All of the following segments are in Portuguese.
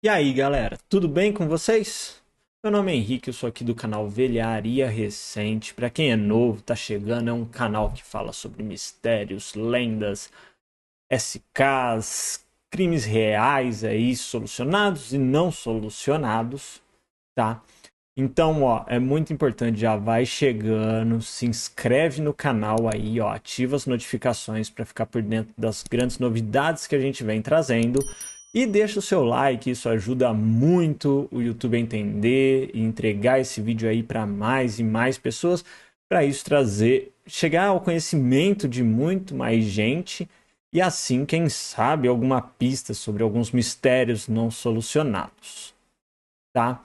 E aí, galera, tudo bem com vocês? Meu nome é Henrique, eu sou aqui do canal Velharia Recente. Para quem é novo, tá chegando, é um canal que fala sobre mistérios, lendas, SKs, crimes reais aí solucionados e não solucionados, tá? Então, ó, é muito importante, já vai chegando, se inscreve no canal aí, ó, ativa as notificações para ficar por dentro das grandes novidades que a gente vem trazendo e deixa o seu like, isso ajuda muito o YouTube a entender e entregar esse vídeo aí para mais e mais pessoas, para isso trazer, chegar ao conhecimento de muito mais gente e assim, quem sabe, alguma pista sobre alguns mistérios não solucionados, tá?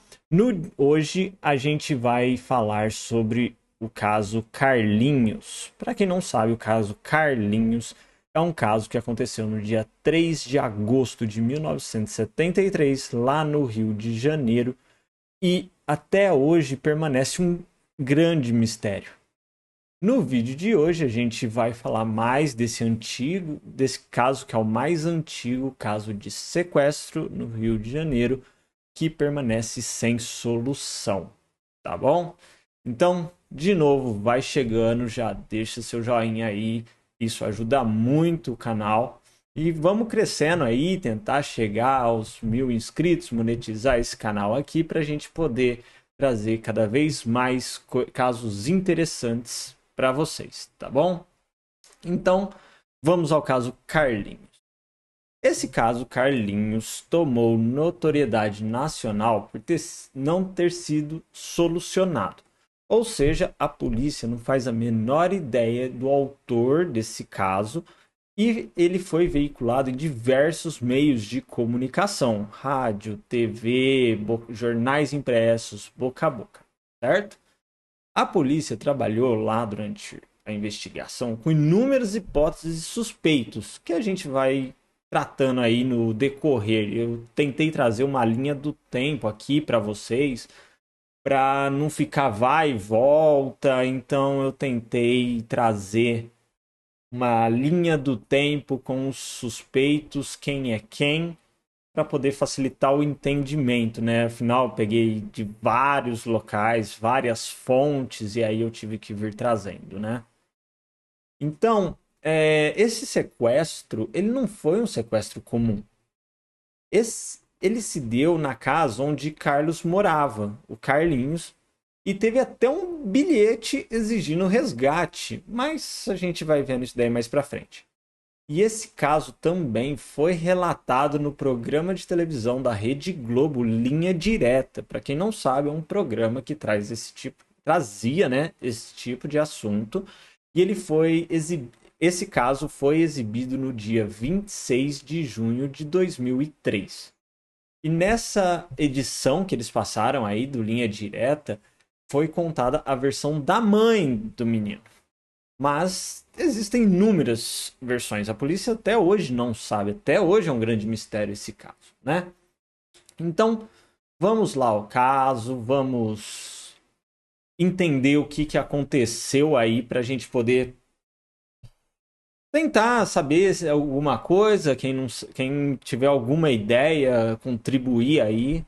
Hoje a gente vai falar sobre o caso Carlinhos. Para quem não sabe, o caso Carlinhos é um caso que aconteceu no dia 3 de agosto de 1973, lá no Rio de Janeiro, e até hoje permanece um grande mistério. No vídeo de hoje a gente vai falar mais desse caso que é o mais antigo caso de sequestro no Rio de Janeiro, que permanece sem solução, tá bom? Então, de novo, vai chegando, já deixa seu joinha aí, isso ajuda muito o canal. E vamos crescendo aí, tentar chegar aos 1.000 inscritos, monetizar esse canal aqui para a gente poder trazer cada vez mais casos interessantes para vocês, tá bom? Então, vamos ao caso Carlinhos. Esse caso, Carlinhos, tomou notoriedade nacional por não ter sido solucionado. Ou seja, a polícia não faz a menor ideia do autor desse caso e ele foi veiculado em diversos meios de comunicação, rádio, TV, jornais impressos, boca a boca, certo? A polícia trabalhou lá durante a investigação com inúmeras hipóteses e suspeitos que a gente vai tratando aí no decorrer. Eu tentei trazer uma linha do tempo aqui para vocês, para não ficar vai e volta, então eu tentei trazer uma linha do tempo com os suspeitos, quem é quem, para poder facilitar o entendimento, né? Afinal, eu peguei de vários locais, várias fontes, e aí eu tive que vir trazendo, né? Então, esse sequestro, ele não foi um sequestro comum. Ele se deu na casa onde Carlos morava, o Carlinhos, e teve até um bilhete exigindo resgate, mas a gente vai vendo isso daí mais pra frente. E esse caso também foi relatado no programa de televisão da Rede Globo, Linha Direta. Para quem não sabe, é um programa que trazia, né, esse tipo de assunto. E esse caso foi exibido no dia 26 de junho de 2003. E nessa edição que eles passaram aí do Linha Direta, foi contada a versão da mãe do menino. Mas existem inúmeras versões. A polícia até hoje não sabe. Até hoje é um grande mistério esse caso, né? Então, vamos lá ao caso. Vamos entender o que aconteceu aí para a gente poder tentar saber alguma coisa. Quem tiver alguma ideia, contribuir aí.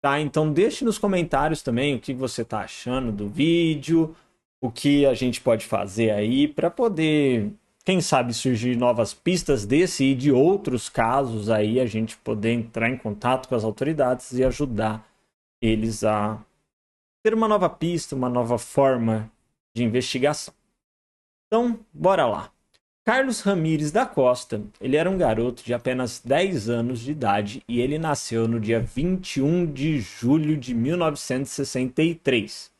Tá? Então, deixe nos comentários também o que você está achando do vídeo, o que a gente pode fazer aí para poder, quem sabe, surgir novas pistas desse e de outros casos aí, a gente poder entrar em contato com as autoridades e ajudar eles a ter uma nova pista, uma nova forma de investigação. Então, bora lá. Carlos Ramires da Costa, ele era um garoto de apenas 10 anos de idade e ele nasceu no dia 21 de julho de 1963.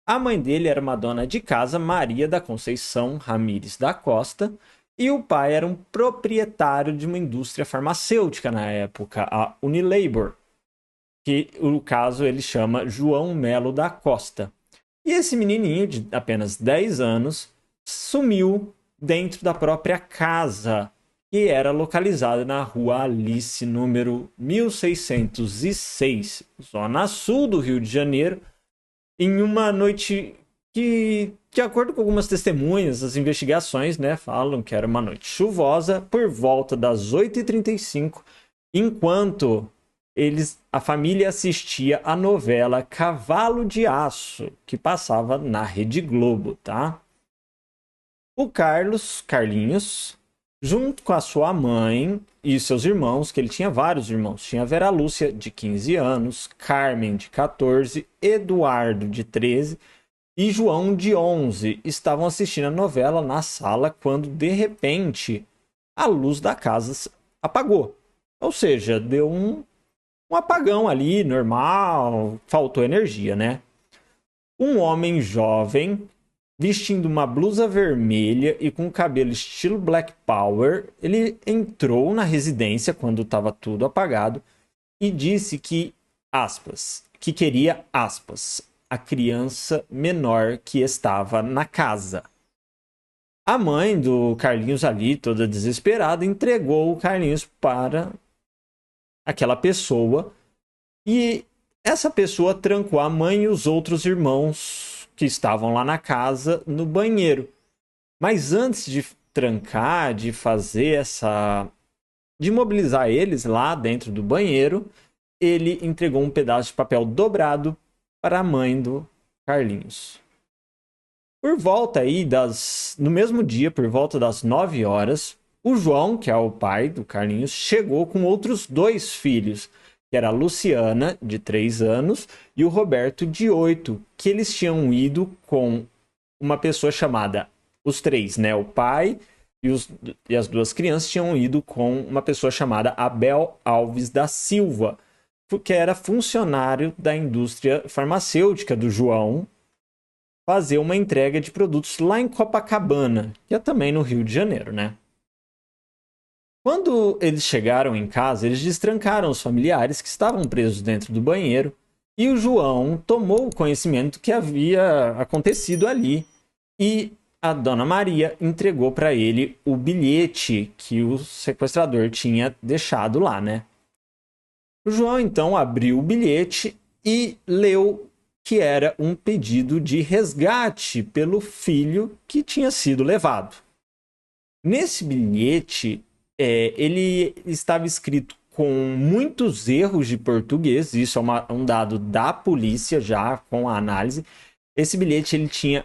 A mãe dele era uma dona de casa, Maria da Conceição Ramires da Costa, e o pai era um proprietário de uma indústria farmacêutica na época, a Unilabor, que no caso ele chama João Melo da Costa. E esse menininho de apenas 10 anos sumiu dentro da própria casa, que era localizada na rua Alice, número 1606, zona sul do Rio de Janeiro, em uma noite que, de acordo com algumas testemunhas, as investigações, né, falam que era uma noite chuvosa por volta das 8h35, enquanto a família assistia a novela Cavalo de Aço, que passava na Rede Globo, tá? O Carlinhos, junto com a sua mãe e seus irmãos, que ele tinha vários irmãos. Tinha Vera Lúcia, de 15 anos, Carmen, de 14, Eduardo, de 13 e João, de 11. Estavam assistindo a novela na sala quando, de repente, a luz da casa apagou. Ou seja, deu um apagão ali, normal, faltou energia, né? Um homem jovem, vestindo uma blusa vermelha e com cabelo estilo Black Power, ele entrou na residência quando estava tudo apagado e disse que, aspas, que queria, aspas, a criança menor que estava na casa. A mãe do Carlinhos ali, toda desesperada, entregou o Carlinhos para aquela pessoa e essa pessoa trancou a mãe e os outros irmãos que estavam lá na casa no banheiro. Mas antes de trancar, de fazer de mobilizar eles lá dentro do banheiro, ele entregou um pedaço de papel dobrado para a mãe do Carlinhos. Por volta aí no mesmo dia, por volta das 9 horas, o João, que é o pai do Carlinhos, chegou com outros 2 filhos, que era a Luciana, de 3 anos, e o Roberto, de 8, que eles tinham ido com uma pessoa chamada, os 3, né? O pai e as 2 crianças tinham ido com uma pessoa chamada Abel Alves da Silva, que era funcionário da indústria farmacêutica do João, fazer uma entrega de produtos lá em Copacabana, que é também no Rio de Janeiro, né? Quando eles chegaram em casa, eles destrancaram os familiares que estavam presos dentro do banheiro e o João tomou conhecimento do que havia acontecido ali e a Dona Maria entregou para ele o bilhete que o sequestrador tinha deixado lá, né? O João então abriu o bilhete e leu que era um pedido de resgate pelo filho que tinha sido levado. Nesse bilhete, ele estava escrito com muitos erros de português, isso é um dado da polícia já com a análise. Esse bilhete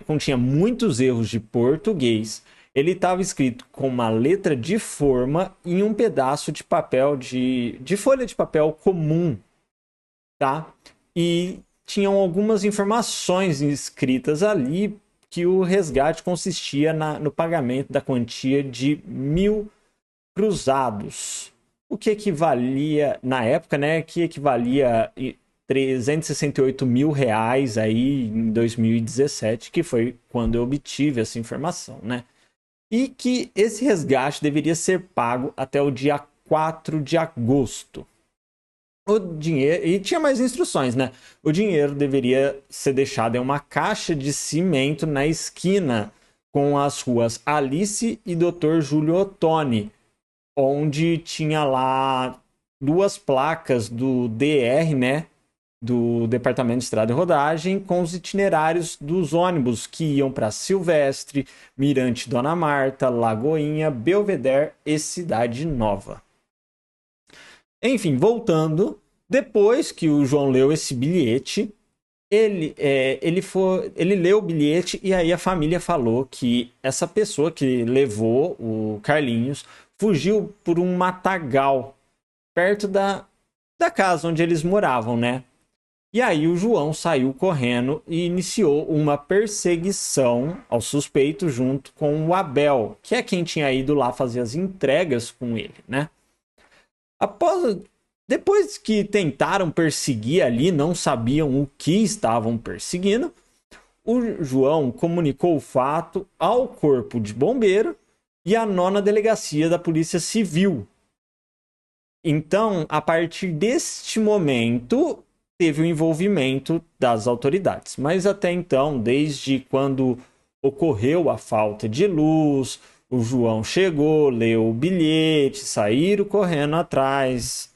continha muitos erros de português. Ele estava escrito com uma letra de forma em um pedaço de papel de folha de papel comum, tá? E tinham algumas informações escritas ali que o resgate consistia no pagamento da quantia de 1.000 cruzados, o que equivalia, na época, né, que equivalia a 368 mil reais aí em 2017, que foi quando eu obtive essa informação, né? E que esse resgate deveria ser pago até o dia 4 de agosto. O dinheiro, e tinha mais instruções, né? O dinheiro deveria ser deixado em uma caixa de cimento na esquina com as ruas Alice e Dr. Júlio Ottoni, onde tinha lá 2 placas do DR, né? Do Departamento de Estrada e Rodagem, com os itinerários dos ônibus que iam para Silvestre, Mirante Dona Marta, Lagoinha, Belvedere e Cidade Nova. Enfim, voltando, depois que o João leu esse bilhete, ele leu o bilhete e aí a família falou que essa pessoa que levou o Carlinhos fugiu por um matagal perto da casa onde eles moravam, né? E aí o João saiu correndo e iniciou uma perseguição ao suspeito junto com o Abel, que é quem tinha ido lá fazer as entregas com ele, né? Depois que tentaram perseguir ali, não sabiam o que estavam perseguindo, o João comunicou o fato ao corpo de bombeiro e à 9ª delegacia da Polícia Civil. Então, a partir deste momento, teve o envolvimento das autoridades. Mas até então, desde quando ocorreu a falta de luz, o João chegou, leu o bilhete, saíram correndo atrás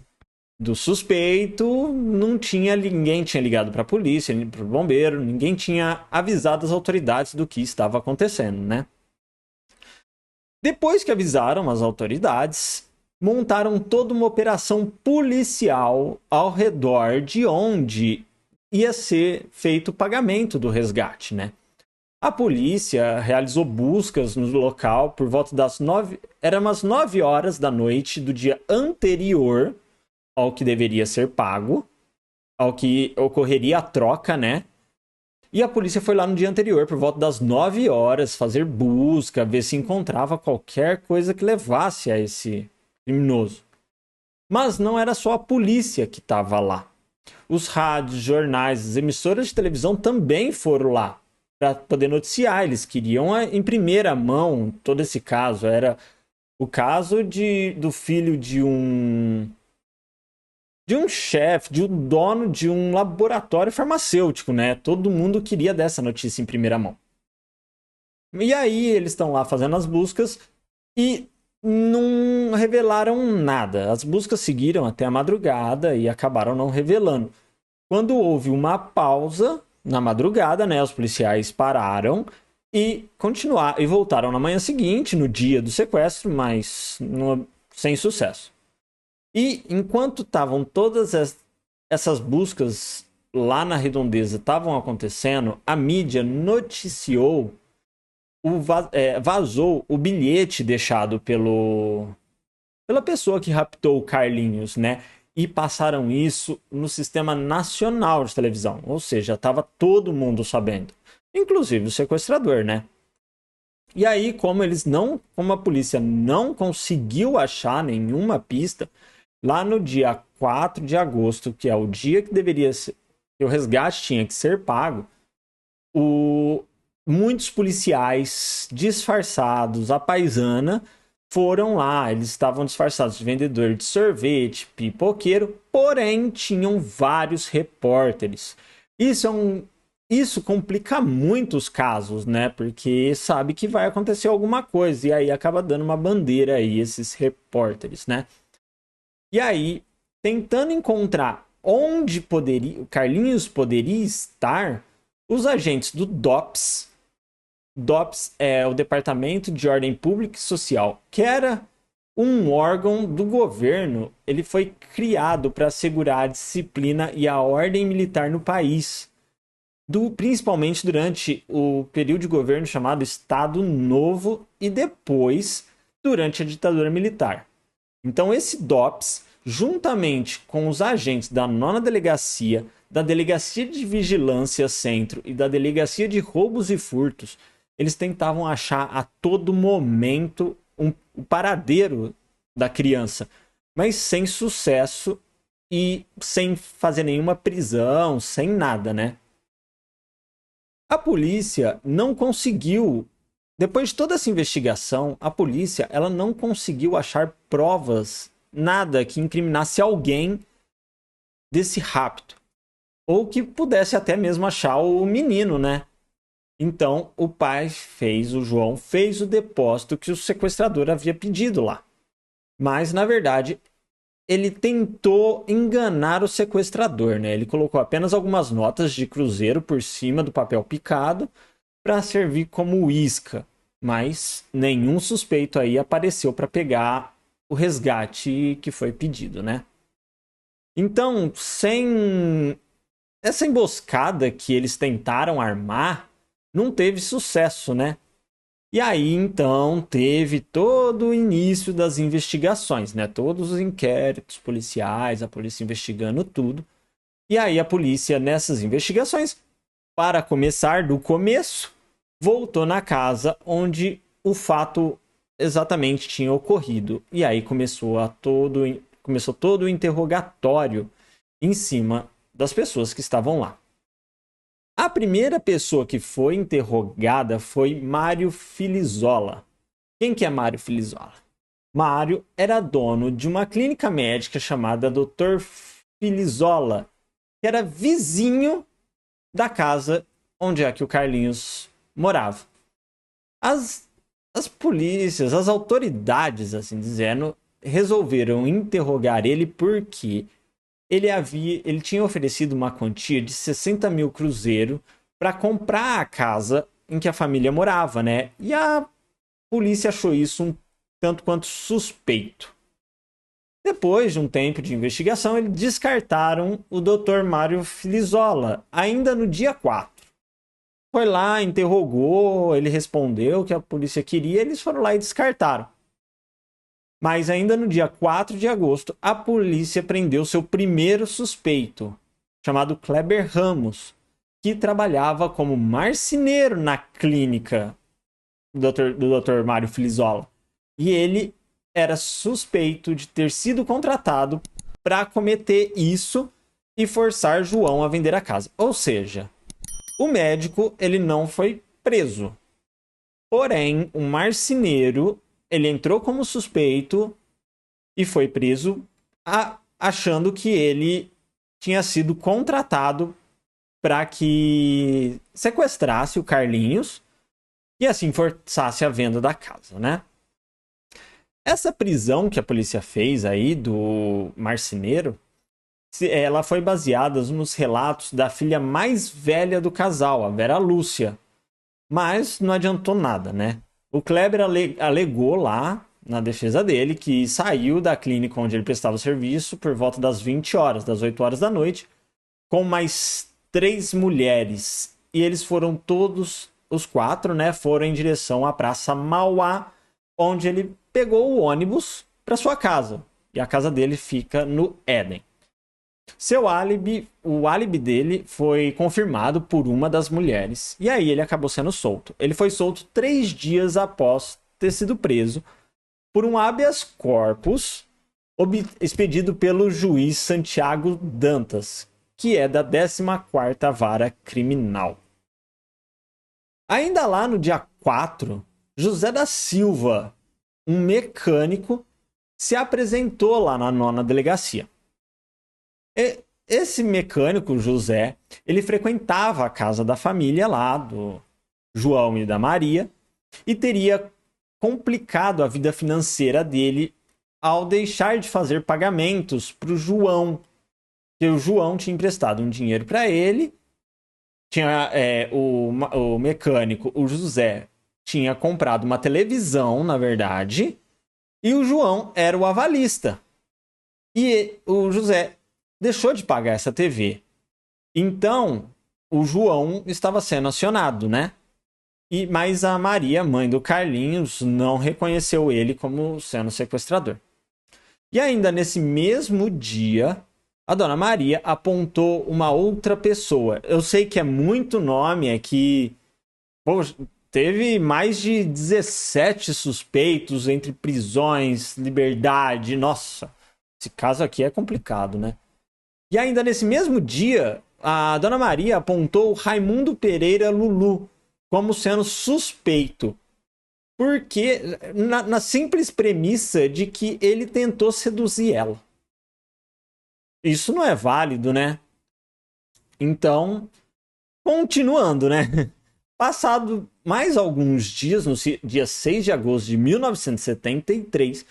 do suspeito, ninguém tinha ligado para a polícia, para o bombeiro, ninguém tinha avisado as autoridades do que estava acontecendo, né? Depois que avisaram as autoridades, montaram toda uma operação policial ao redor de onde ia ser feito o pagamento do resgate, né? A polícia realizou buscas no local por volta das 9, eram umas 9 horas da noite do dia anterior ao que deveria ser pago, ao que ocorreria a troca, né? E a polícia foi lá no dia anterior, por volta das 9 horas, fazer busca, ver se encontrava qualquer coisa que levasse a esse criminoso. Mas não era só a polícia que estava lá. Os rádios, jornais, as emissoras de televisão também foram lá para poder noticiar. Eles queriam em primeira mão todo esse caso. Era o caso do filho de um chefe, de um dono de um laboratório farmacêutico, né? Todo mundo queria dessa notícia em primeira mão. E aí eles estão lá fazendo as buscas e não revelaram nada. As buscas seguiram até a madrugada e acabaram não revelando. Quando houve uma pausa na madrugada, né, os policiais pararam e continuaram e voltaram na manhã seguinte, no dia do sequestro, mas sem sucesso. E enquanto estavam todas essas buscas lá na redondeza estavam acontecendo, a mídia noticiou, vazou o bilhete deixado pela pessoa que raptou o Carlinhos, né? E passaram isso no sistema nacional de televisão. Ou seja, estava todo mundo sabendo. Inclusive o sequestrador, né? E aí, como a polícia não conseguiu achar nenhuma pista, lá no dia 4 de agosto, que é o dia que deveria ser, que o resgate tinha que ser pago, muitos policiais disfarçados, à paisana, foram lá. Eles estavam disfarçados de vendedor de sorvete, pipoqueiro, porém tinham vários repórteres. Isso complica muito os casos, né? Porque sabe que vai acontecer alguma coisa e aí acaba dando uma bandeira aí esses repórteres, né? E aí, tentando encontrar onde o Carlinhos poderia estar, os agentes do DOPS é o Departamento de Ordem Pública e Social, que era um órgão do governo. Ele foi criado para assegurar a disciplina e a ordem militar no país, principalmente durante o período de governo chamado Estado Novo e depois durante a ditadura militar. Então esse DOPS, juntamente com os agentes da 9ª Delegacia, da Delegacia de Vigilância Centro e da Delegacia de Roubos e Furtos, eles tentavam achar a todo momento o paradeiro da criança, mas sem sucesso e sem fazer nenhuma prisão, sem nada, né? A polícia não conseguiu, depois de toda essa investigação, a polícia ela não conseguiu achar provas, nada que incriminasse alguém desse rapto, ou que pudesse até mesmo achar o menino, né? Então, o João fez o depósito que o sequestrador havia pedido lá. Mas, na verdade, ele tentou enganar o sequestrador, né? Ele colocou apenas algumas notas de cruzeiro por cima do papel picado para servir como isca. Mas nenhum suspeito aí apareceu para pegar o resgate que foi pedido, né? Então, sem essa emboscada que eles tentaram armar, não teve sucesso, né? E aí, então, teve todo o início das investigações, né? Todos os inquéritos policiais, a polícia investigando tudo. E aí a polícia, nessas investigações, para começar do começo, voltou na casa onde o fato exatamente tinha ocorrido. E aí começou todo o interrogatório em cima das pessoas que estavam lá. A primeira pessoa que foi interrogada foi Mário Filizola. Quem que é Mário Filizola? Mário era dono de uma clínica médica chamada Dr. Filizola, que era vizinho da casa onde é que o Carlinhos morava. As polícias, as autoridades, assim dizendo, resolveram interrogar ele porque ele tinha oferecido uma quantia de 60 mil cruzeiro para comprar a casa em que a família morava, né? E a polícia achou isso um tanto quanto suspeito. Depois de um tempo de investigação, eles descartaram o Dr. Mário Filizola, ainda no dia 4. Foi lá, interrogou, ele respondeu o que a polícia queria, eles foram lá e descartaram. Mas ainda no dia 4 de agosto, a polícia prendeu seu primeiro suspeito, chamado Kleber Ramos, que trabalhava como marceneiro na clínica do Dr. Mário Filizola. E ele era suspeito de ter sido contratado para cometer isso e forçar João a vender a casa. Ou seja, o médico ele não foi preso. Porém, o marceneiro ele entrou como suspeito e foi preso achando que ele tinha sido contratado para que sequestrasse o Carlinhos e assim forçasse a venda da casa, né? Essa prisão que a polícia fez aí do marceneiro, ela foi baseada nos relatos da filha mais velha do casal, a Vera Lúcia. Mas não adiantou nada, né? O Kleber alegou lá, na defesa dele, que saiu da clínica onde ele prestava serviço por volta das 20 horas, das 8 horas da noite, com mais 3 mulheres. E eles foram todos, os 4, né? Foram em direção à Praça Mauá, onde ele pegou o ônibus para sua casa. E a casa dele fica no Éden. Seu álibi, o álibi dele foi confirmado por uma das mulheres. E aí ele acabou sendo solto. Ele foi solto 3 dias após ter sido preso por um habeas corpus expedido pelo juiz Santiago Dantas, que é da 14ª Vara Criminal. Ainda lá no dia 4, José da Silva, um mecânico, se apresentou lá na 9ª delegacia. Esse mecânico, José, ele frequentava a casa da família lá, do João e da Maria, e teria complicado a vida financeira dele ao deixar de fazer pagamentos para o João. Porque o João tinha emprestado um dinheiro para ele, o mecânico, o José, tinha comprado uma televisão, na verdade, e o João era o avalista. E o José deixou de pagar essa TV. Então, o João estava sendo acionado, né? Mas a Maria, mãe do Carlinhos, não reconheceu ele como sendo sequestrador. E ainda nesse mesmo dia, a dona Maria apontou uma outra pessoa. Eu sei que é muito nome, é que teve mais de 17 suspeitos entre prisões, liberdade. Nossa, esse caso aqui é complicado, né? E ainda nesse mesmo dia, a dona Maria apontou Raimundo Pereira Lulu como sendo suspeito. Porque, na simples premissa de que ele tentou seduzir ela. Isso não é válido, né? Então, continuando, né? Passado mais alguns dias, no dia 6 de agosto de 1973,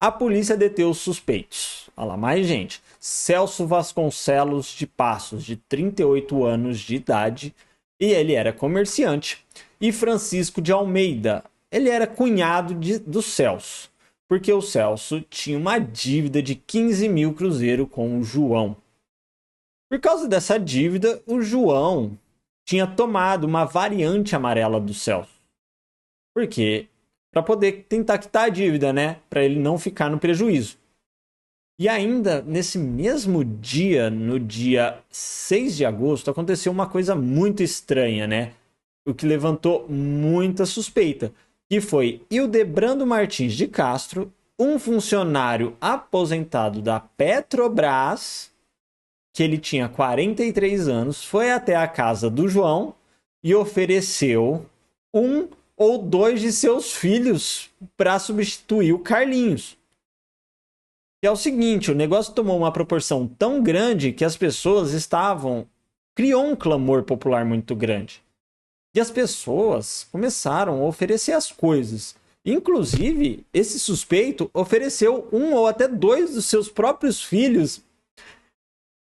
a polícia deteve os suspeitos. Olha lá, mais gente. Celso Vasconcelos de Passos, de 38 anos de idade, e ele era comerciante. E Francisco de Almeida, ele era cunhado do Celso, porque o Celso tinha uma dívida de 15 mil cruzeiros com o João. Por causa dessa dívida, o João tinha tomado uma variante amarela do Celso. Por quê? Para poder tentar quitar a dívida, né? Para ele não ficar no prejuízo. E ainda nesse mesmo dia, no dia 6 de agosto, aconteceu uma coisa muito estranha, né? O que levantou muita suspeita, que foi Hildebrando Martins de Castro, um funcionário aposentado da Petrobras, que ele tinha 43 anos, foi até a casa do João e ofereceu 1 ou 2 de seus filhos para substituir o Carlinhos. E é o seguinte, o negócio tomou uma proporção tão grande que as pessoas criou um clamor popular muito grande. E as pessoas começaram a oferecer as coisas. Inclusive, esse suspeito ofereceu 1 ou até 2 dos seus próprios filhos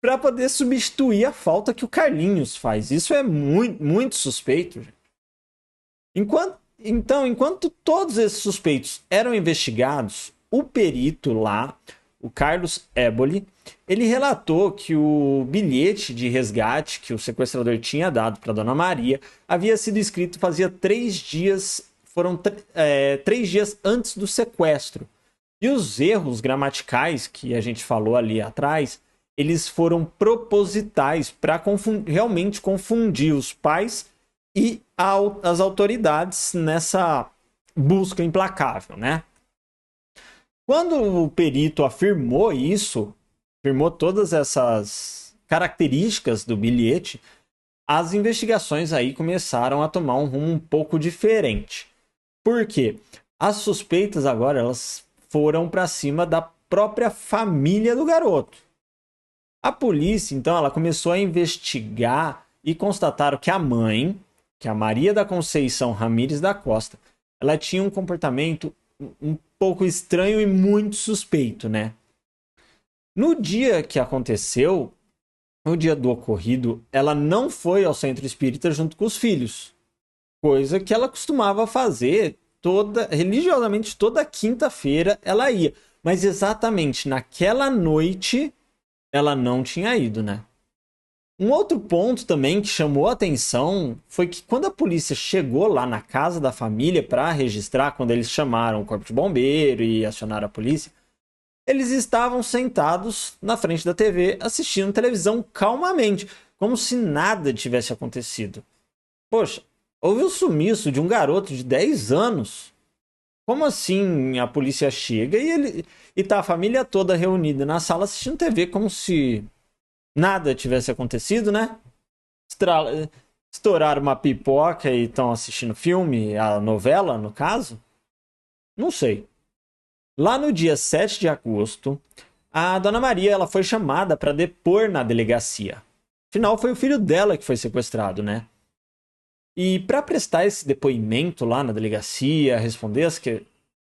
para poder substituir a falta que o Carlinhos faz. Isso é muito, muito suspeito. Enquanto todos esses suspeitos eram investigados, o perito lá o Carlos Éboli, ele relatou que o bilhete de resgate que o sequestrador tinha dado para Dona Maria havia sido escrito fazia 3 dias, 3 dias antes do sequestro. E os erros gramaticais que a gente falou ali atrás, eles foram propositais para realmente confundir os pais e as autoridades nessa busca implacável, né? Quando o perito afirmou isso, afirmou todas essas características do bilhete, as investigações aí começaram a tomar um rumo um pouco diferente. Por quê? As suspeitas agora elas foram para cima da própria família do garoto. A polícia, então, ela começou a investigar e constataram que a mãe, que é a Maria da Conceição Ramírez da Costa, ela tinha um comportamento um pouco estranho e muito suspeito, né? No dia que aconteceu, no dia do ocorrido, ela não foi ao centro espírita junto com os filhos, coisa que ela costumava fazer religiosamente toda quinta-feira ela ia, mas exatamente naquela noite ela não tinha ido, né? Um outro ponto também que chamou a atenção foi que quando a polícia chegou lá na casa da família para registrar, quando eles chamaram o corpo de bombeiro e acionaram a polícia, eles estavam sentados na frente da TV assistindo televisão calmamente, como se nada tivesse acontecido. Poxa, houve o sumiço de um garoto de 10 anos. Como assim a polícia chega e tá a família toda reunida na sala assistindo TV como se nada tivesse acontecido, né? Estouraram uma pipoca e estão assistindo filme, a novela, no caso? Não sei. Lá no dia 7 de agosto, a Dona Maria ela foi chamada para depor na delegacia. Afinal, foi o filho dela que foi sequestrado, né? E para prestar esse depoimento lá na delegacia, responder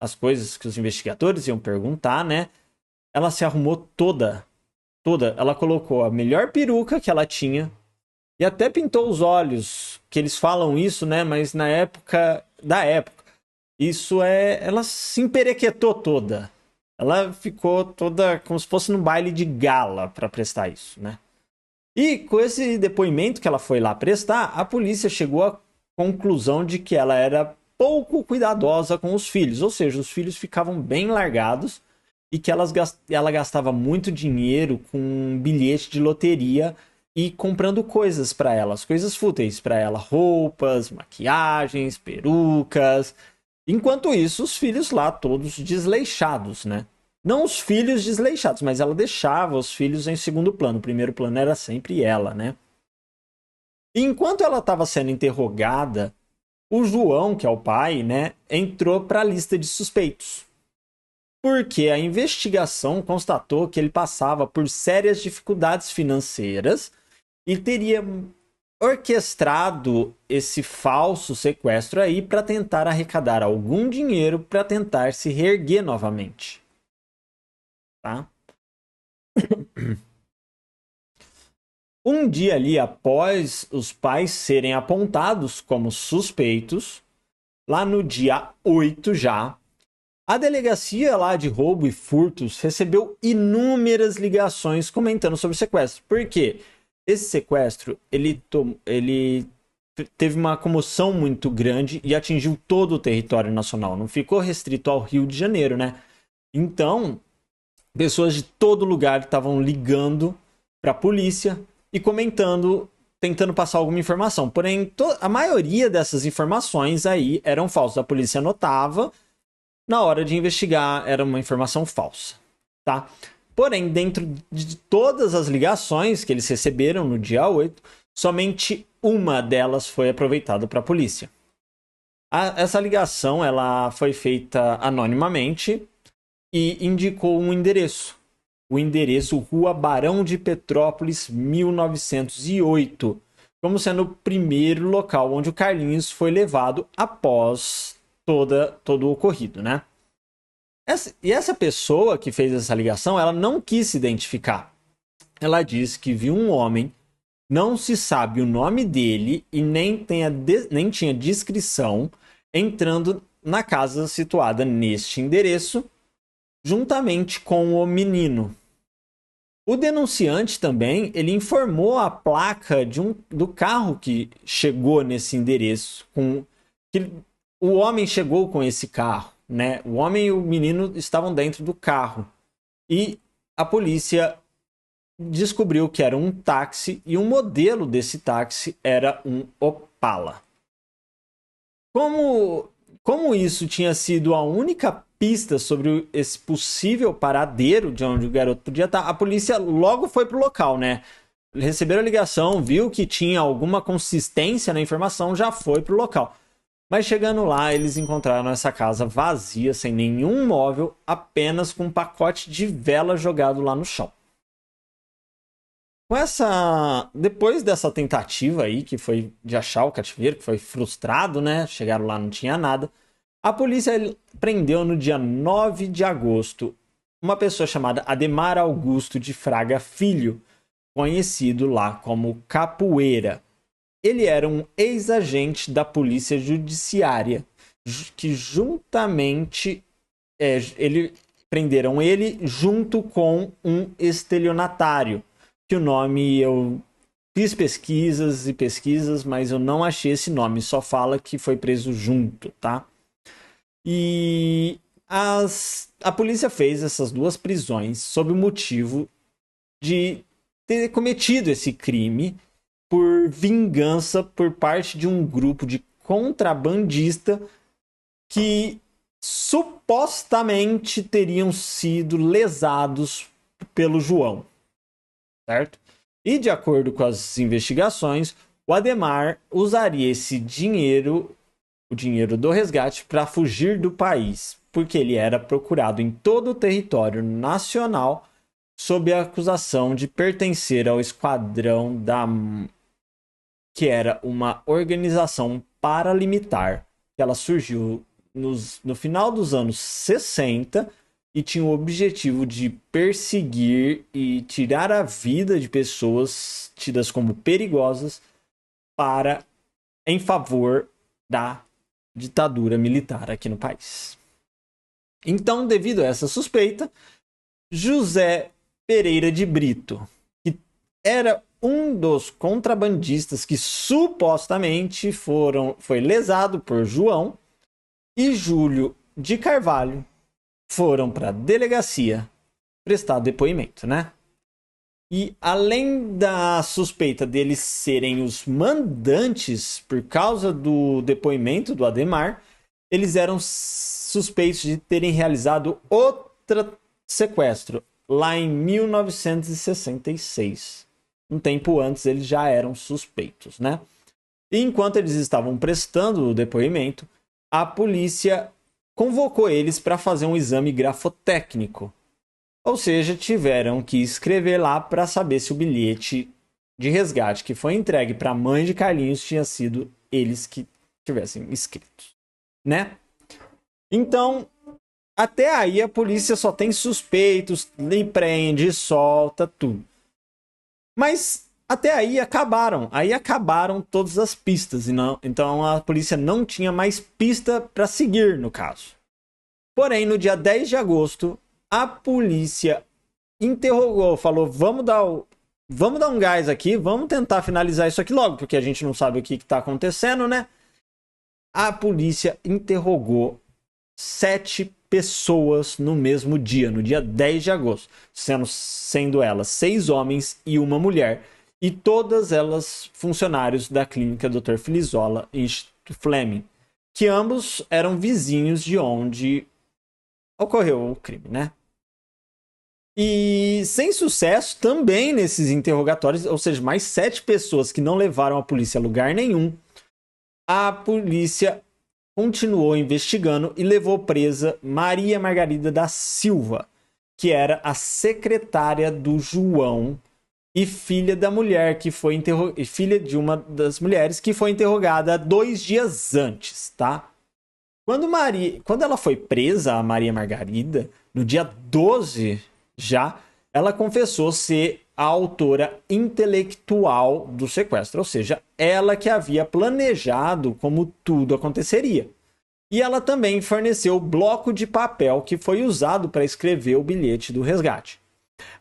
as coisas que os investigadores iam perguntar, né? Ela se arrumou toda. Ela colocou a melhor peruca que ela tinha e até pintou os olhos, que eles falam isso, né? Mas na época, ela se emperequetou toda. Ela ficou toda como se fosse num baile de gala para prestar isso, né? E com esse depoimento que ela foi lá prestar, a polícia chegou à conclusão de que ela era pouco cuidadosa com os filhos, ou seja, os filhos ficavam bem largados e que ela gastava muito dinheiro com bilhete de loteria e comprando coisas para elas, coisas fúteis para ela, roupas, maquiagens, perucas. Enquanto isso, os filhos lá todos desleixados, né? Não os filhos desleixados, mas ela deixava os filhos em segundo plano. O primeiro plano era sempre ela, né? E enquanto ela estava sendo interrogada, o João, que é o pai, né, entrou para a lista de suspeitos. Porque a investigação constatou que ele passava por sérias dificuldades financeiras e teria orquestrado esse falso sequestro aí para tentar arrecadar algum dinheiro para tentar se reerguer novamente. Tá? Um dia ali após os pais serem apontados como suspeitos, lá no dia 8 já, a delegacia lá de roubo e furtos recebeu inúmeras ligações comentando sobre o sequestro. Por quê? Esse sequestro, ele teve uma comoção muito grande e atingiu todo o território nacional. Não ficou restrito ao Rio de Janeiro, né? Então, pessoas de todo lugar estavam ligando para a polícia e comentando, tentando passar alguma informação. Porém, a maioria dessas informações aí eram falsas. A polícia notava, na hora de investigar, era uma informação falsa, tá? Porém, dentro de todas as ligações que eles receberam no dia 8, somente uma delas foi aproveitada para a polícia. Essa ligação ela foi feita anonimamente e indicou um endereço. O endereço Rua Barão de Petrópolis, 1908, como sendo o primeiro local onde o Carlinhos foi levado após todo o ocorrido, né? Essa pessoa que fez essa ligação, ela não quis se identificar. Ela disse que viu um homem, não se sabe o nome dele e nem tinha descrição, entrando na casa situada neste endereço juntamente com o menino. O denunciante também, ele informou a placa do carro que chegou nesse endereço, que o homem chegou com esse carro, né? O homem e o menino estavam dentro do carro. E a polícia descobriu que era um táxi e o modelo desse táxi era um Opala. Como isso tinha sido a única pista sobre esse possível paradeiro de onde o garoto podia estar, a polícia logo foi pro local, né? Receberam a ligação, viu que tinha alguma consistência na informação, já foi pro local. Mas chegando lá, eles encontraram essa casa vazia, sem nenhum móvel, apenas com um pacote de vela jogado lá no chão. Depois dessa tentativa aí, que foi de achar o cativeiro, que foi frustrado, né? Chegaram lá, não tinha nada. A polícia prendeu no dia 9 de agosto uma pessoa chamada Ademar Augusto de Fraga Filho, conhecido lá como Capoeira. Ele era um ex-agente da polícia judiciária, que juntamente prenderam ele junto com um estelionatário, que o nome eu fiz pesquisas e pesquisas, mas eu não achei esse nome, só fala que foi preso junto, tá? E a polícia fez essas duas prisões sob o motivo de ter cometido esse crime por vingança por parte de um grupo de contrabandista que supostamente teriam sido lesados pelo João, certo? E de acordo com as investigações, o Ademar usaria esse dinheiro, o dinheiro do resgate, para fugir do país, porque ele era procurado em todo o território nacional sob a acusação de pertencer ao esquadrão que era uma organização paramilitar, que ela surgiu no final dos anos 60 e tinha o objetivo de perseguir e tirar a vida de pessoas tidas como perigosas em favor da ditadura militar aqui no país. Então, devido a essa suspeita, José Pereira de Brito, que era um dos contrabandistas que supostamente foi lesado por João, e Júlio de Carvalho foram para a delegacia prestar depoimento, né? E além da suspeita deles serem os mandantes por causa do depoimento do Ademar, eles eram suspeitos de terem realizado outro sequestro lá em 1966. Um tempo antes eles já eram suspeitos, né? E enquanto eles estavam prestando o depoimento, a polícia convocou eles para fazer um exame grafotécnico. Ou seja, tiveram que escrever lá para saber se o bilhete de resgate que foi entregue para a mãe de Carlinhos tinha sido eles que tivessem escrito, né? Então, até aí a polícia só tem suspeitos, lhe prende, solta, tudo. Mas até aí acabaram todas as pistas. Então a polícia não tinha mais pista para seguir no caso. Porém, no dia 10 de agosto, a polícia interrogou, falou: vamos dar um gás aqui, vamos tentar finalizar isso aqui logo, porque a gente não sabe o que está acontecendo, né? A polícia interrogou 7 pessoas no mesmo dia, no dia 10 de agosto, sendo elas 6 homens e uma mulher, e todas elas funcionários da clínica Dr. Filizola e Instituto Fleming, que ambos eram vizinhos de onde ocorreu o crime, né? E sem sucesso também nesses interrogatórios, ou seja, mais 7 pessoas que não levaram a polícia a lugar nenhum, a polícia continuou investigando e levou presa Maria Margarida da Silva, que era a secretária do João e filha da mulher que foi filha de uma das mulheres que foi interrogada 2 dias antes, tá? Quando ela foi presa, a Maria Margarida, no dia 12 já, ela confessou ser a autora intelectual do sequestro, ou seja, ela que havia planejado como tudo aconteceria. E ela também forneceu o bloco de papel que foi usado para escrever o bilhete do resgate,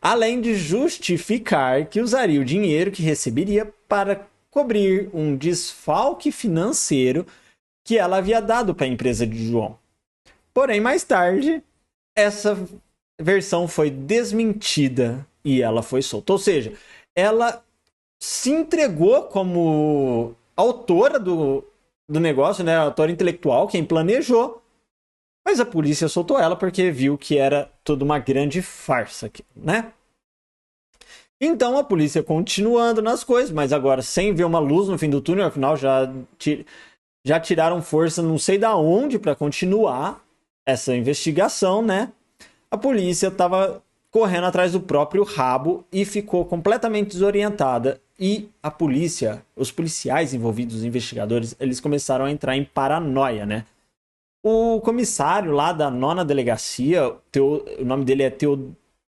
além de justificar que usaria o dinheiro que receberia para cobrir um desfalque financeiro que ela havia dado para a empresa de João. Porém, mais tarde, essa versão foi desmentida e ela foi solta. Ou seja, ela se entregou como autora do negócio, né? Autora intelectual, quem planejou, mas a polícia soltou ela porque viu que era toda uma grande farsa, né? Então a polícia continuando nas coisas, mas agora sem ver uma luz no fim do túnel, afinal já tiraram força não sei da onde para continuar essa investigação, né? A polícia estava correndo atrás do próprio rabo e ficou completamente desorientada. E a polícia, os policiais envolvidos, os investigadores, eles começaram a entrar em paranoia, né? O comissário lá da nona delegacia, o nome dele é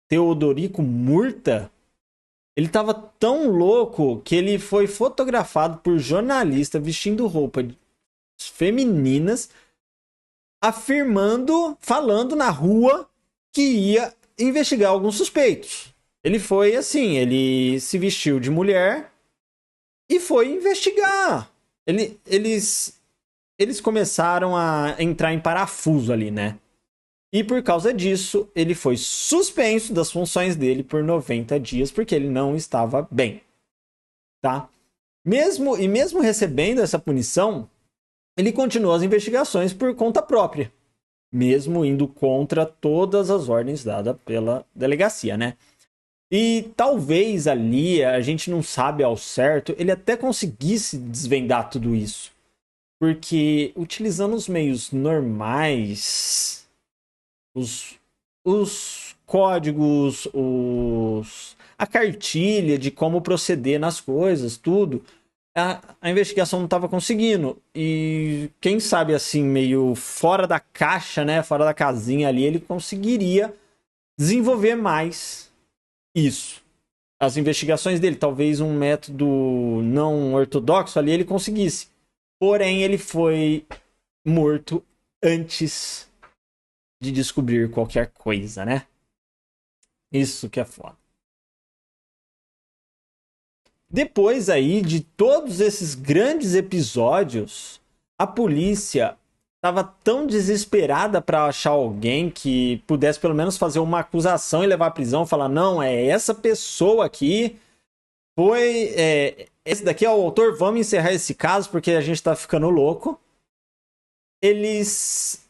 Teodorico Murta, ele estava tão louco que ele foi fotografado por jornalistas vestindo roupas femininas, falando na rua que ia investigar alguns suspeitos. Ele foi assim, ele se vestiu de mulher e foi investigar. Eles começaram a entrar em parafuso ali, né? E por causa disso, ele foi suspenso das funções dele por 90 dias, porque ele não estava bem, tá? Mesmo recebendo essa punição, ele continuou as investigações por conta própria, mesmo indo contra todas as ordens dadas pela delegacia, né? E talvez ali, a gente não sabe ao certo, ele até conseguisse desvendar tudo isso. Porque utilizando os meios normais, os códigos, a cartilha de como proceder nas coisas, tudo, a investigação não estava conseguindo. E quem sabe assim, meio fora da caixa, né? Fora da casinha ali, ele conseguiria desenvolver mais isso. As investigações dele, talvez um método não ortodoxo ali, ele conseguisse. Porém, ele foi morto antes de descobrir qualquer coisa, né? Isso que é foda. Depois aí de todos esses grandes episódios, a polícia estava tão desesperada para achar alguém que pudesse pelo menos fazer uma acusação e levar à prisão, falar não, é essa pessoa aqui, esse daqui é o autor, vamos encerrar esse caso porque a gente tá ficando louco.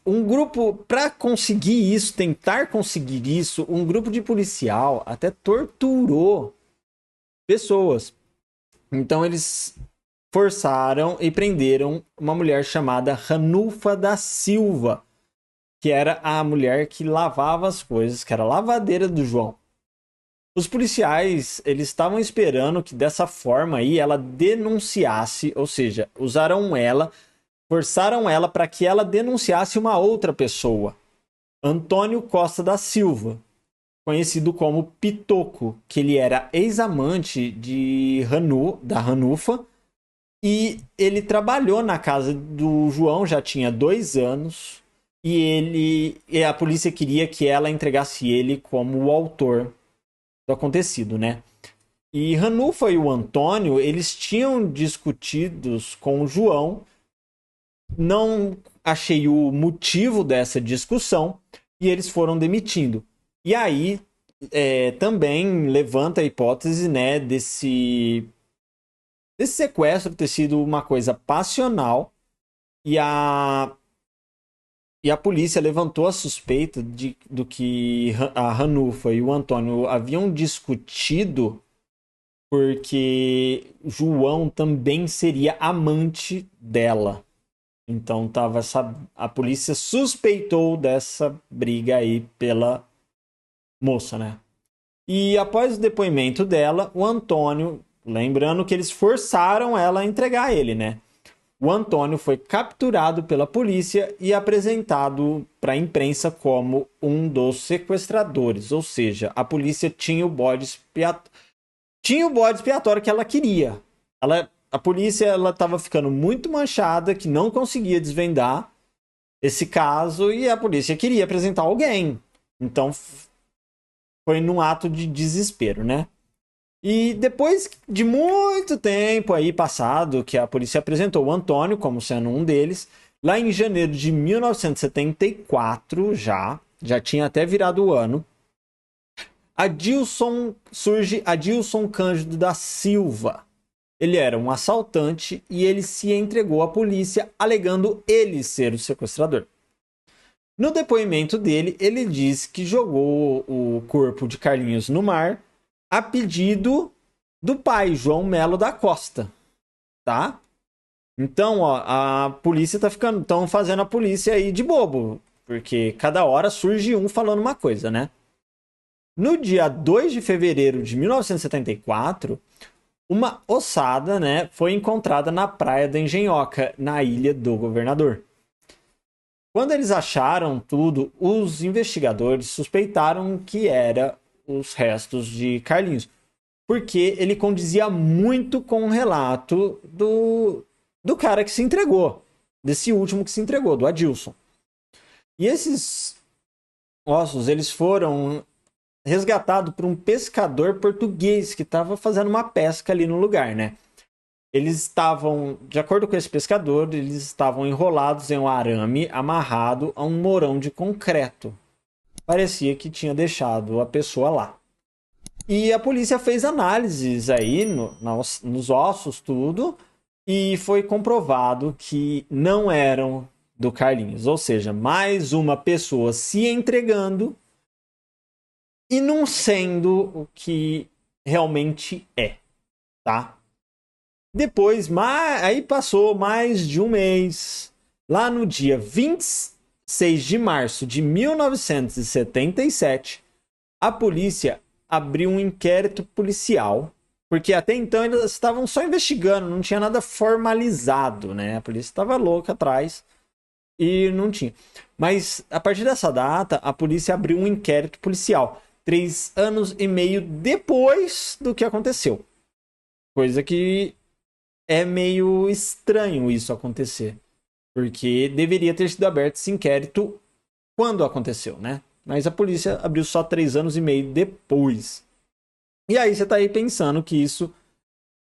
Um grupo, para conseguir isso, tentar conseguir isso, um grupo de policial até torturou pessoas. Então eles forçaram e prenderam uma mulher chamada Ranufa da Silva, que era a mulher que lavava as coisas, que era a lavadeira do João. Os policiais, eles estavam esperando que dessa forma aí ela denunciasse, ou seja, forçaram ela para que ela denunciasse uma outra pessoa, Antônio Costa da Silva, conhecido como Pitoco, que ele era ex-amante da Ranufa, e ele trabalhou na casa do João, já tinha 2 anos, e a polícia queria que ela entregasse ele como o autor do acontecido, né? E Ranufa e o Antônio, eles tinham discutidos com o João. Não achei o motivo dessa discussão e eles foram demitindo. E aí também levanta a hipótese, né, desse sequestro ter sido uma coisa passional e a polícia levantou a suspeita do que a Ranufa e o Antônio haviam discutido porque João também seria amante dela. Então a polícia suspeitou dessa briga aí pela moça, né? E após o depoimento dela, o Antônio, lembrando que eles forçaram ela a entregar ele, né? O Antônio foi capturado pela polícia e apresentado para a imprensa como um dos sequestradores. Ou seja, a polícia tinha o bode expiatório que ela queria. A polícia estava ficando muito manchada, que não conseguia desvendar. esse caso e a polícia queria apresentar alguém. Então foi num ato de desespero, né? E depois de muito tempo aí passado, que a polícia apresentou o Antônio como sendo um deles, lá em janeiro de 1974, já tinha até virado o ano, surge Adilson Cândido da Silva. Ele era um assaltante e ele se entregou à polícia, alegando ele ser o sequestrador. No depoimento dele, ele diz que jogou o corpo de Carlinhos no mar a pedido do pai, João Melo da Costa, tá? Então, ó, a polícia estão fazendo a polícia aí de bobo, porque cada hora surge um falando uma coisa, né? No dia 2 de fevereiro de 1974, uma ossada, né, foi encontrada na praia da Engenhoca, na Ilha do Governador. Quando eles acharam tudo, os investigadores suspeitaram que era os restos de Carlinhos, porque ele condizia muito com o relato do cara que se entregou, desse último que se entregou, do Adilson. E esses ossos, eles foram resgatados por um pescador português que estava fazendo uma pesca ali no lugar, né? Eles estavam, de acordo com esse pescador, eles estavam enrolados em um arame amarrado a um morão de concreto. Parecia que tinha deixado a pessoa lá. E a polícia fez análises aí nos ossos, tudo, e foi comprovado que não eram do Carlinhos. Ou seja, mais uma pessoa se entregando e não sendo o que realmente é, tá? Depois, aí passou mais de um mês. Lá no dia 26 de março de 1977, a polícia abriu um inquérito policial, porque até então eles estavam só investigando, não tinha nada formalizado, né? A polícia estava louca atrás e não tinha. Mas a partir dessa data, a polícia abriu um inquérito policial, 3 anos e meio depois do que aconteceu. Coisa que é meio estranho isso acontecer, porque deveria ter sido aberto esse inquérito quando aconteceu, né? Mas a polícia abriu só 3 anos e meio depois. E aí você tá aí pensando que isso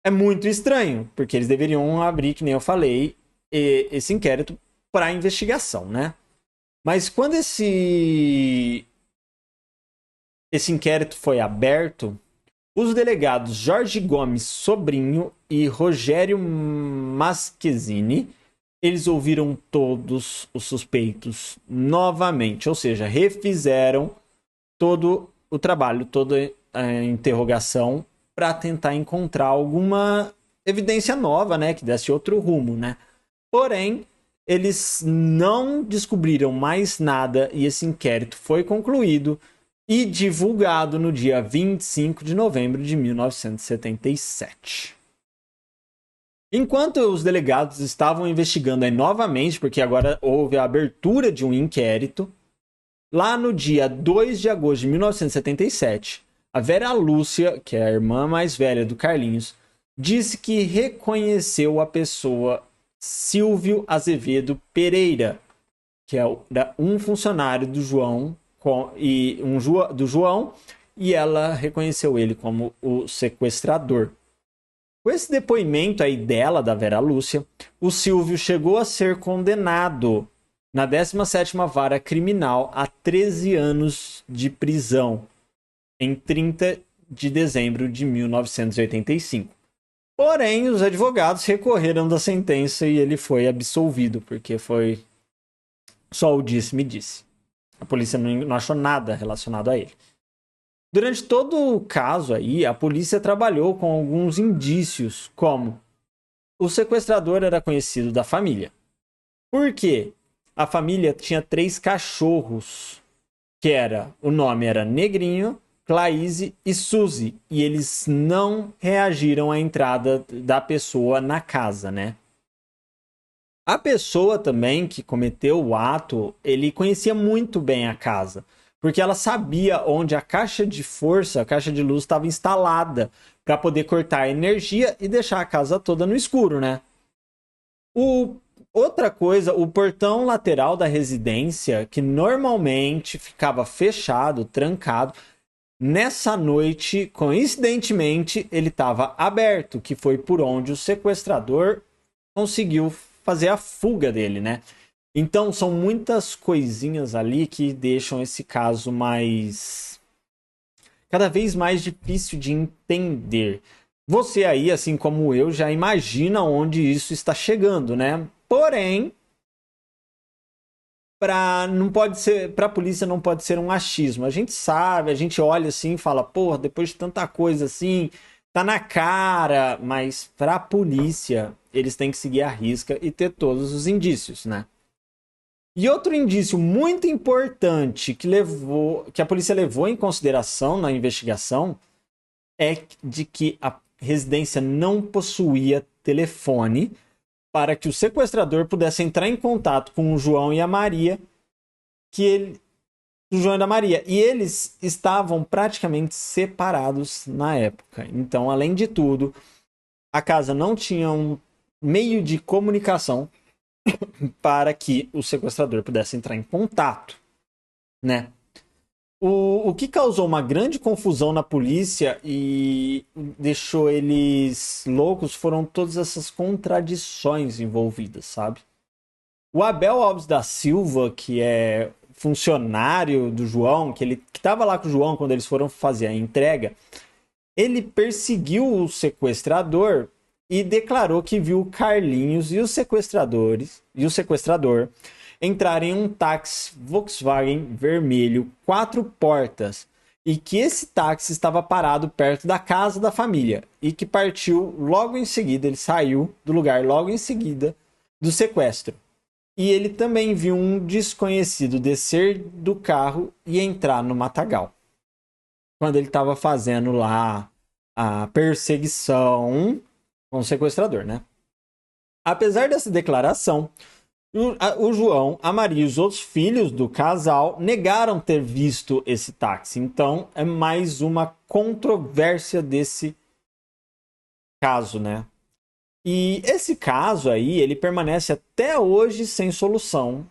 é muito estranho, porque eles deveriam abrir, que nem eu falei, esse inquérito para investigação, né? Mas quando esse inquérito foi aberto, os delegados Jorge Gomes Sobrinho e Rogério Maschezzini, eles ouviram todos os suspeitos novamente, ou seja, refizeram todo o trabalho, toda a interrogação para tentar encontrar alguma evidência nova, né, que desse outro rumo, né? Porém, eles não descobriram mais nada e esse inquérito foi concluído e divulgado no dia 25 de novembro de 1977. Enquanto os delegados estavam investigando aí novamente, porque agora houve a abertura de um inquérito, lá no dia 2 de agosto de 1977, a Vera Lúcia, que é a irmã mais velha do Carlinhos, disse que reconheceu a pessoa Silvio Azevedo Pereira, que é um funcionário do João do João, e ela reconheceu ele como o sequestrador. Com esse depoimento aí dela, da Vera Lúcia, o Silvio chegou a ser condenado na 17ª Vara Criminal a 13 anos de prisão, em 30 de dezembro de 1985. Porém, os advogados recorreram da sentença e ele foi absolvido, porque foi só o disse-me-disse. A polícia não achou nada relacionado a ele. Durante todo o caso aí, a polícia trabalhou com alguns indícios, como o sequestrador era conhecido da família. Por quê? A família tinha 3 cachorros, o nome era Negrinho, Claíse e Suzy, e eles não reagiram à entrada da pessoa na casa, né? A pessoa também que cometeu o ato, ele conhecia muito bem a casa, porque ela sabia onde a caixa de força, a caixa de luz estava instalada para poder cortar a energia e deixar a casa toda no escuro, né? O Outra coisa, o portão lateral da residência, que normalmente ficava fechado, trancado, nessa noite, coincidentemente, ele estava aberto, que foi por onde o sequestrador conseguiu fazer a fuga dele, né? Então são muitas coisinhas ali que deixam esse caso mais cada vez mais difícil de entender. Você aí, assim como eu, já imagina onde isso está chegando, né? Porém, para a polícia não pode ser um achismo. A gente sabe, a gente olha assim e fala, porra, depois de tanta coisa assim, tá na cara, mas para a polícia eles têm que seguir a risca e ter todos os indícios, né? E outro indício muito importante que a polícia levou em consideração na investigação é de que a residência não possuía telefone para que o sequestrador pudesse entrar em contato com o João e a Maria, o João e a Maria, e eles estavam praticamente separados na época. Então, além de tudo, a casa não tinha um meio de comunicação para que o sequestrador pudesse entrar em contato, né? O que causou uma grande confusão na polícia e deixou eles loucos foram todas essas contradições envolvidas, sabe? O Abel Alves da Silva, que é funcionário do João, que estava lá com o João quando eles foram fazer a entrega, ele perseguiu o sequestrador e declarou que viu o Carlinhos e os sequestrador entrar em um táxi Volkswagen vermelho 4 portas e que esse táxi estava parado perto da casa da família e que partiu logo em seguida, ele saiu do lugar logo em seguida do sequestro. E ele também viu um desconhecido descer do carro e entrar no matagal. Quando ele estava fazendo lá a perseguição com o sequestrador, né? Apesar dessa declaração, o João, a Maria e os outros filhos do casal negaram ter visto esse táxi. Então, é mais uma controvérsia desse caso, né? E esse caso aí, ele permanece até hoje sem solução.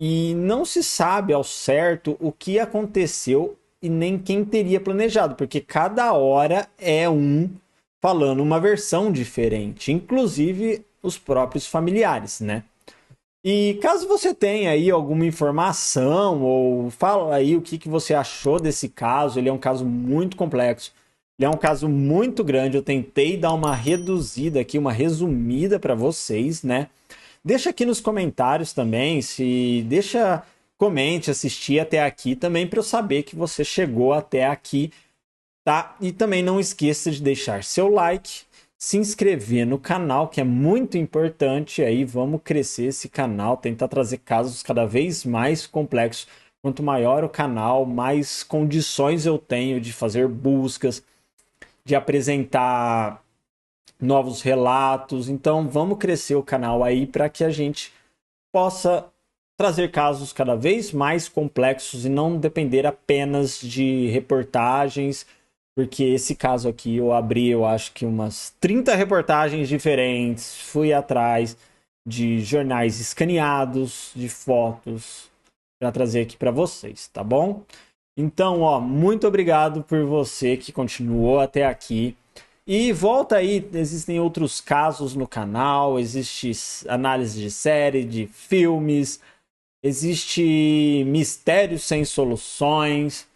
E não se sabe ao certo o que aconteceu e nem quem teria planejado, porque cada hora é um falando uma versão diferente, inclusive os próprios familiares, né? E caso você tenha aí alguma informação ou fala aí o que você achou desse caso, ele é um caso muito complexo, ele é um caso muito grande, eu tentei dar uma reduzida aqui, uma resumida para vocês, né? Deixa aqui nos comentários também, comente, assistir até aqui também para eu saber que você chegou até aqui, tá? E também não esqueça de deixar seu like, se inscrever no canal, que é muito importante. Aí vamos crescer esse canal, tentar trazer casos cada vez mais complexos. Quanto maior o canal, mais condições eu tenho de fazer buscas, de apresentar novos relatos. Então vamos crescer o canal aí para que a gente possa trazer casos cada vez mais complexos e não depender apenas de reportagens, porque esse caso aqui eu abri, eu acho que umas 30 reportagens diferentes, fui atrás de jornais escaneados, de fotos, para trazer aqui para vocês, tá bom? Então, ó, muito obrigado por você que continuou até aqui. E volta aí, existem outros casos no canal, existe análise de série, de filmes, existe mistérios sem soluções.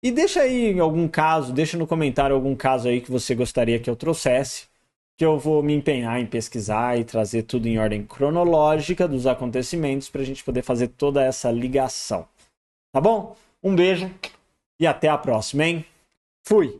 E deixa aí algum caso, deixa no comentário algum caso aí que você gostaria que eu trouxesse, que eu vou me empenhar em pesquisar e trazer tudo em ordem cronológica dos acontecimentos para a gente poder fazer toda essa ligação. Tá bom? Um beijo e até a próxima, hein? Fui!